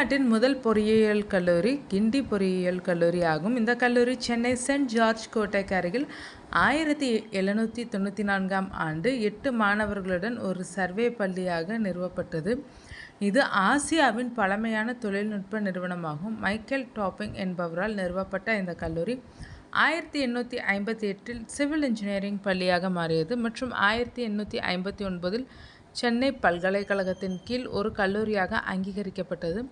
தமிழ்நாட்டின் முதல் பொறியியல் கல்லூரி கிண்டி பொறியியல் கல்லூரி ஆகும். இந்த கல்லூரி சென்னை சென்ட் ஜார்ஜ் கோட்டைக்கு அருகில் 1794ஆம் ஆண்டு 8 மாணவர்களுடன் ஒரு சர்வே பள்ளியாக நிறுவப்பட்டது. இது ஆசியாவின் பழமையான தொழில்நுட்ப நிறுவனமாகும். மைக்கேல் டாப்பிங் என்பவரால் நிறுவப்பட்ட இந்த கல்லூரி 1858இல் சிவில் இன்ஜினியரிங் பள்ளியாக மாறியது மற்றும் 1859இல் சென்னை பல்கலைக்கழகத்தின் கீழ் ஒரு கல்லூரியாக அங்கீகரிக்கப்பட்டது.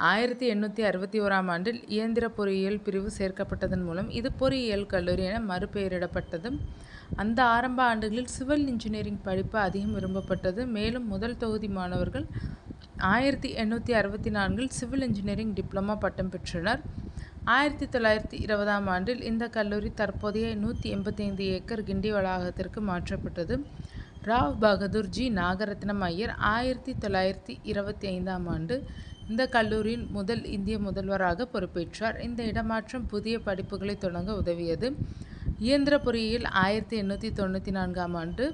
1861ஆம் ஆண்டில் இயந்திர பொறியியல் பிரிவு சேர்க்கப்பட்டதன் மூலம் இது பொறியியல் கல்லூரி என மறுபெயரிடப்பட்டது. அந்த ஆரம்ப ஆண்டுகளில் சிவில் இன்ஜினியரிங் படிப்பு அதிகம் விரும்பப்பட்டது. மேலும் முதல் தொகுதி மாணவர்கள் 1864இல் சிவில் இன்ஜினியரிங் டிப்ளமோ பட்டம் பெற்றனர். 1920ஆம் ஆண்டில் இந்த கல்லூரி தற்போதைய 185 ஏக்கர் கிண்டி வளாகத்திற்கு மாற்றப்பட்டது. ராவ் பகதூர் ஜி நாகரத்னம் ஐயர் 1925ஆம் ஆண்டு இந்த கல்லூரியின் முதல் இந்திய முதல்வராக பொறுப்பேற்றார். இந்த இடமாற்றம் புதிய படிப்புகளை தொடங்க உதவியது. இயந்திர பொறியியல் 1894ஆம் ஆண்டு,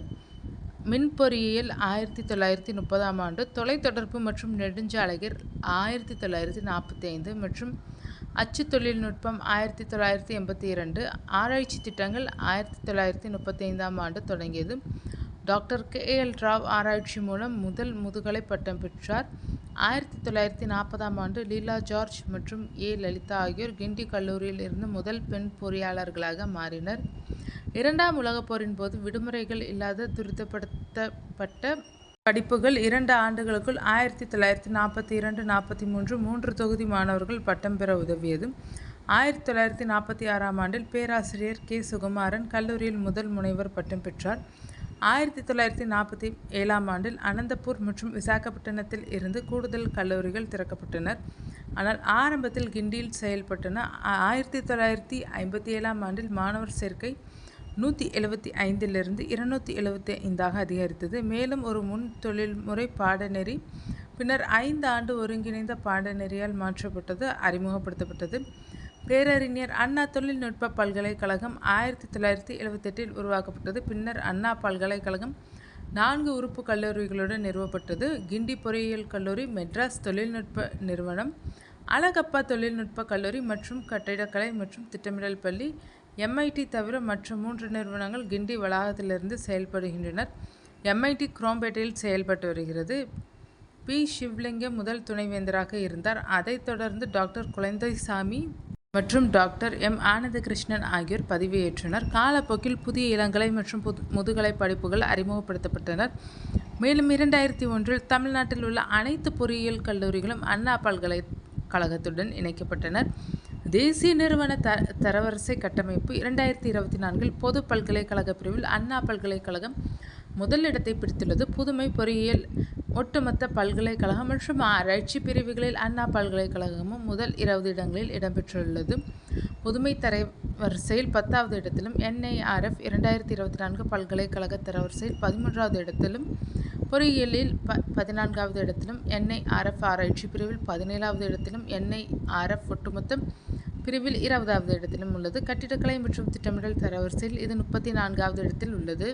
மின் பொறியியல் 1930ஆம் ஆண்டு, தொலைத்தொடர்பு மற்றும் நெடுஞ்சாலைகள் 1945 மற்றும் அச்சு தொழில்நுட்பம் 1982, ஆராய்ச்சி திட்டங்கள் 1935ஆம் ஆண்டு தொடங்கியது. டாக்டர் KL ராவ் ஆராய்ச்சி மூலம் முதல் முதுகலை பட்டம் பெற்றார். 1940ஆம் ஆண்டு லீலா ஜார்ஜ் மற்றும் லலிதா ஆகியோர் கிண்டி கல்லூரியில் இருந்து முதல் பெண் பொறியாளர்களாக மாறினர். இரண்டாம் உலகப் போரின் போது விடுமுறைகள் இல்லாத துரிதப்படுத்தப்பட்ட படிப்புகள் 2 ஆண்டுகளுக்குள் 1942-43 3 தொகுதி மாணவர்கள் பட்டம் பெற உதவியது. 1946ஆம் ஆண்டில் பேராசிரியர் K. சுகுமாரன் கல்லூரியில் முதல் முனைவர் பட்டம் பெற்றார். 1947ஆம் ஆண்டில் அனந்தபூர் மற்றும் விசாகப்பட்டினத்தில் இருந்து கூடுதல் கல்லூரிகள் திறக்கப்பட்டன. ஆனால் ஆரம்பத்தில் கிண்டியில் செயல்பட்டன. 1957ஆம் ஆண்டில் மாணவர் சேர்க்கை 175லிருந்து 275ஆக அதிகரித்தது. மேலும் ஒரு முன் தொழில்முறை பாடநெறி பின்னர் 5 ஆண்டு ஒருங்கிணைந்த பாடநெறியால் மாற்றப்பட்டது அறிமுகப்படுத்தப்பட்டது. பேரறிஞர் அண்ணா தொழில்நுட்ப பல்கலைக்கழகம் 1978இல் உருவாக்கப்பட்டது. பின்னர் அண்ணா பல்கலைக்கழகம் 4 உறுப்பு கல்லூரிகளுடன் நிறுவப்பட்டது. கிண்டி பொறியியல் கல்லூரி, மெட்ராஸ் தொழில்நுட்ப நிறுவனம், அழகப்பா தொழில்நுட்ப கல்லூரி மற்றும் கட்டிடக்கலை மற்றும் திட்டமிடல் பள்ளி, MIT தவிர மற்ற 3 நிறுவனங்கள் கிண்டி வளாகத்திலிருந்து செயல்படுகின்றனர். MIT குரோம்பேட்டையில் செயல்பட்டு வருகிறது. P. சிவலிங்கம் முதல் துணைவேந்தராக இருந்தார். அதைத் தொடர்ந்து டாக்டர் குழந்தைசாமி மற்றும் டாக்டர் M. ஆனந்தகிருஷ்ணன் ஆகியோர் பதவியேற்றனர். காலப்போக்கில் புதிய இளங்கலை மற்றும் முதுகலை படிப்புகள் அறிமுகப்படுத்தப்பட்டனர். மேலும் 2001இல் தமிழ்நாட்டில் உள்ள அனைத்து பொறியியல் கல்லூரிகளும் அண்ணா பல்கலைக்கழகத்துடன் இணைக்கப்பட்டனர். தேசிய நிறுவன தரவரிசை கட்டமைப்பு 2024இல் பொது பல்கலைக்கழக பிரிவில் அண்ணா பல்கலைக்கழகம் முதலிடத்தை பிடித்துள்ளது. புதுமை பொறியியல் ஒட்டுமொத்த பல்கலைக்கழகம் மற்றும் ஆராய்ச்சி பிரிவுகளில் அண்ணா பல்கலைக்கழகமும் முதல் 20 இடங்களில் இடம்பெற்றுள்ளது. புதுமை தரவரிசையில் 10வது இடத்திலும், NIRF 2024 பல்கலைக்கழக தரவரிசையில் 13வது இடத்திலும், பொறியியலில் 14வது இடத்திலும், NIRF ஆராய்ச்சி பிரிவில் 17வது இடத்திலும், NIRF ஒட்டுமொத்த பிரிவில் 20வது இடத்திலும் உள்ளது. கட்டிடக்கலை மற்றும் திட்டமிடல் தரவரிசையில் இது 34வது இடத்தில் உள்ளது.